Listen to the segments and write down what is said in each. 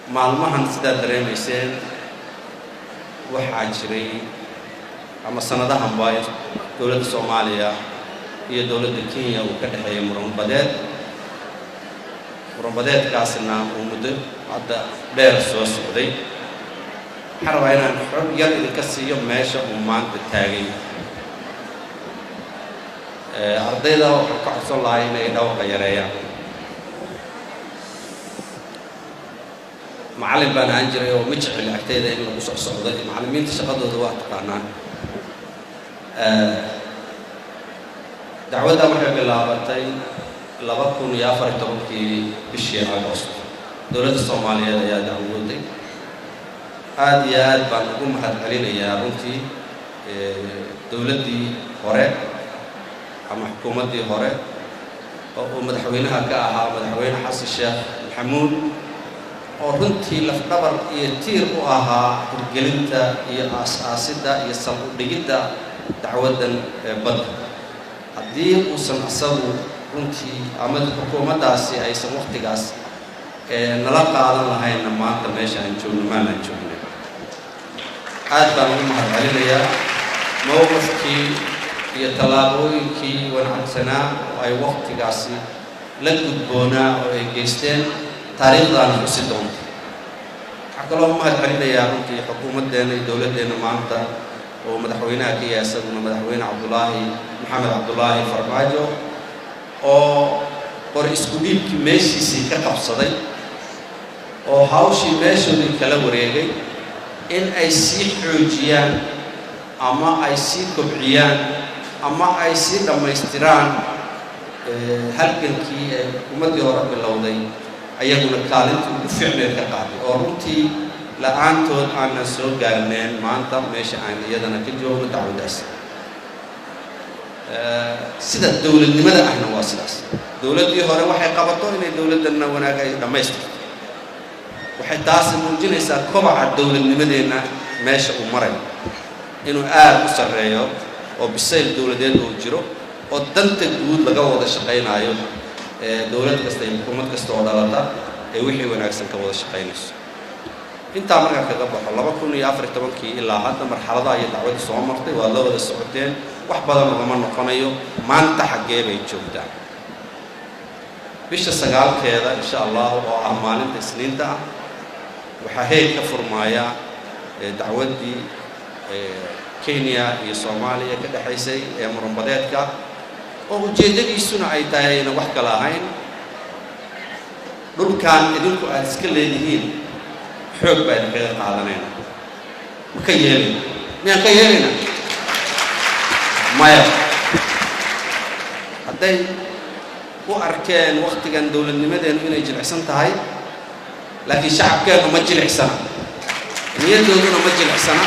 maalmahan sidaa dareemayseen waxaa jiray ama sanadahan baa dowladda Soomaaliya iyo dowladda Kenya uu ka dhaxeeyay muranbadeedkaasna uu muddo hadda dheer soo socday. waxaan rabaa inaan xog yar idinka siiyo meesha uu maanta taagay. ardayda waxaan ka codsan lahaa inay dhawqa yareeyaan. macallin baan ahaan jiray oo ma jecel agtayda in lagu socdo macallimiinta shaqadooda waa taqaanaan. dacwadda waxay bilaabatay 2014 bishii Agoosto. dowladda Soomaaliyeed ayaa dacwooday. aad iyo aad baan ugu mahadcelinayaa runtii dowladdii hore ama xukuumaddii hore oo uu madaxweynaha ka ahaa madaxweyne xasan sheekh maxamuud oo runtii lafdhabar iyo tiir u ahaa hirgelinta iyo aasaasidda iyo sal u dhigidda dacwaddan badda. haddii uusan asagu runtii ama xukuumaddaasi aysan waqtigaas nala qaadan lahayna maanta meesha aan joogno maalaan joognay. aad baan ugu mahadcelinayaa mowqifkii iyo tallaabooyinkii wanaagsanaa oo ay waqtigaasi la gudboonaa oo ay geysteen taariikhdaana xusi doonta. waxaa kaloo mahadcelinayaa runtii xukuumaddeena iyo dowladdeena maanta oo madaxweynaha ka yahay isaguna madaxweyne maxamed cabdulaahi farmaajo oo qor isku dhiibkii meeshiisii ka qabsaday oo hawshii meeshoodii kala wareegay in ay sii xoojiyaan ama ay sii kobciyaan ama ay sii dhammaystiraan halgankii ee xukuumaddii hore bilowday ayaguna kaalintii ugu fiicneed ka qaaday oo runtii la'aantood aanan soo gaarneen maanta meesha aan iyadana ka joogno dacwaddaas. sida dowladnimada ahna waa sidaas. dowladdii hore waxay qabato inay dowladdanna wanaag ay dhammaystirto. waxay taasi muujinaysaa kobaca dowladnimadeenna meesha uu marayo inuu aad u sarreeyo oo bisayl dowladeed uu jiro oo danta guud laga wada shaqaynaayo dowlad kasta iyo xukuumad kasta oo dhalata ee wixii wanaagsan ka wada shaqaynayso. intaa markaa kaga baxo 2014 ilaa hadda marxaladaha iyo dacwadda soo martay waa la wada socoteen. wax badan ugama noqonayo maanta xaggee bay joogtaan. bisha 9keeda insha allah oo ah maalinta Isniinta ah waxaa heeg ka furmaaya dacwaddii Kenya iyo Soomaaliya ka dhaxaysay ee muranbadeedka oo ujeedadiisuna ay tahay inaan wax kala ahayn dhulkan idinku aad iska leedihiin xoog baa idinkaga qaadanayna. ma ka yeelina miyaan ka yeelina maya. hadday u arkeen waqtigan dowladnimadeenu inay jilicsan tahay laakiin shacabkeenu ma jilicsana niyadooduna ma jilicsana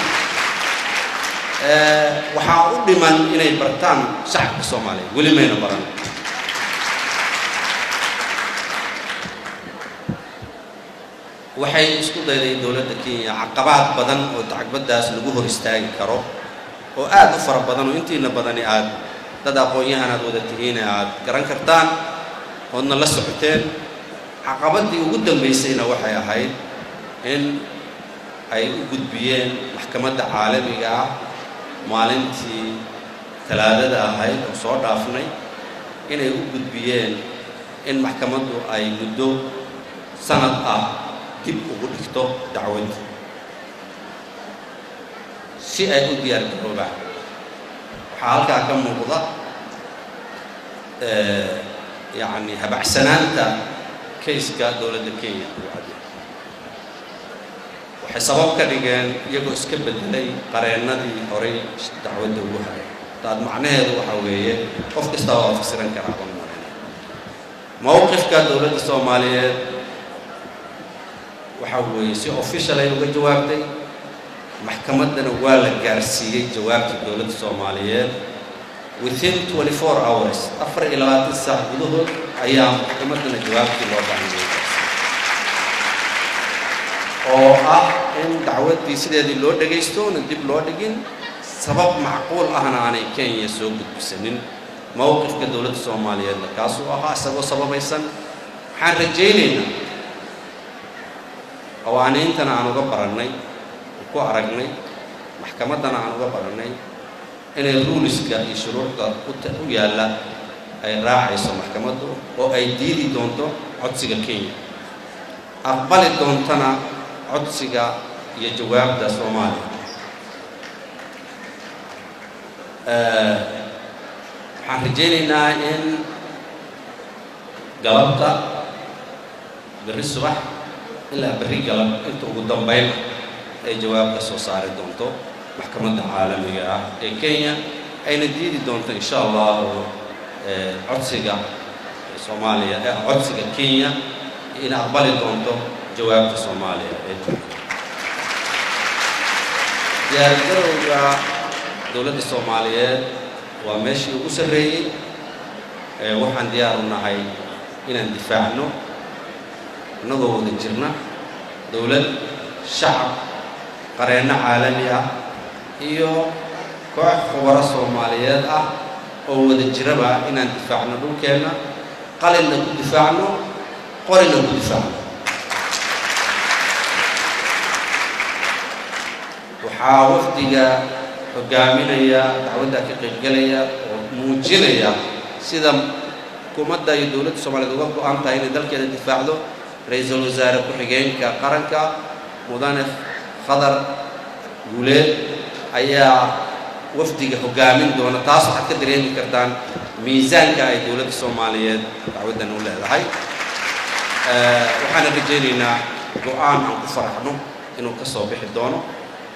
waxaa u dhiman inay bartaan shacabka Soomaaliyeed weli mayna baran. waxay isku dayday dowladda Kenya caqabaad badan oo dacwaddaas lagu hor istaagi karo oo aad u fara badan oo intiina badani aad dad aqoon-yahan aad wada tihiin aad garan kartaan oodna la socoteen. caqabaddii ugu dambaysayna waxay ahayd in ay u gudbiyeen maxkamadda caalamiga ah maalintii talaadada ahayd oo soo dhaafnay inay u gudbiyeen in maxkamaddu ay muddo sanad ah dib ugu dhigto dacwadda si ay u diyaar garoobaan. waxaa halkaa ka muuqda yacni habacsanaanta kayska dowladda Kenya. waxay sabab ka dhigeen iyagoo iska bedelay qareennadii horey dacwadda ugu haray. taad macnaheedu waxa weeye qof kasta waa fasiran karaa baan malaynayaa. mowqifka dowladda Soomaaliyeed waxa weeye si official ay uga jawaabtay. maxkamaddana waa la gaarsiiyey jawaabtii dowladda Soomaaliyeed within 24 hours 24 saac gudahood ayaa maxkamaddana jawaabtii loo baahnay oo ah in dacwaddii sideedii loo dhagaysto oona dib loo dhigin sabab macquul ahna aanay Kenya soo gudbisanin. mowqifka dowladda Soomaaliyeedna kaasuu ahaa isagoo sababaysan. waxaan rajaynaynaa qawaaniintana aan uga barannay ku aragnay maxkamaddana aan uga barannay inay ruleska iyo shuruucda u yaalla ay raacayso maxkamaddu oo ay diidi doonto codsiga Kenya aqbali doontana codsiga iyo jawaabta Soomaaliya waxaan rajaynaynaa in galabta berri subax ilaa berri galab inta ugu dambayn ay jawaabta soo saari doonto maxkamadda caalamiga ah ee Kenya ayna diidi doonto insha Allah codsiga Soomaaliya codsiga Kenya in aqbali doonto jawaabta Soomaaliya diyaargarowga dowladda Soomaaliyeed waa meeshii ugu sarreeyay waxaan diyaar u nahay inaan difaacno annagoo wada jirna dowlad shacab qareeno caalami ah iyo koox khubaro Soomaaliyeed ah oo wada jiraba inaan difaacno dhulkeena qalinna ku difaacno qorina ku difaacno waxaa wafdiga hogaaminaya dacwadda ka qaybgalaya oo muujinaya sida xukuumadda iyo dowladda Soomaaliyeed uga go'an tahay inay dalkeeda difaacdo ra'iisul wasaare ku-xigeenka qaranka mudane Khadar Guuleed ayaa wafdiga hogaamin doona taas waxaad ka dareemi kartaan miisaanka ay dowladda Soomaaliyeed dacwaddan u leedahay waxaan rajaynaynaa go'aan aan ku faraxno inuu ka soo bixi doono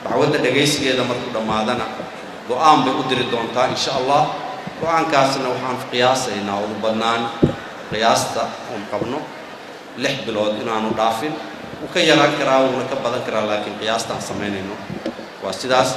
dacwadda dhageysigeeda markuu dhamaadana go'aan bay u diri doontaa insha Allah go'aankaasna waxaan qiyaasaynaa ugu badnaan qiyaasta oo qabno 6 bilood inaanu dhaafin uu ka yaraan karaa uu ka badan karaa laakiin qiyaastaan sameynayno waa sidaas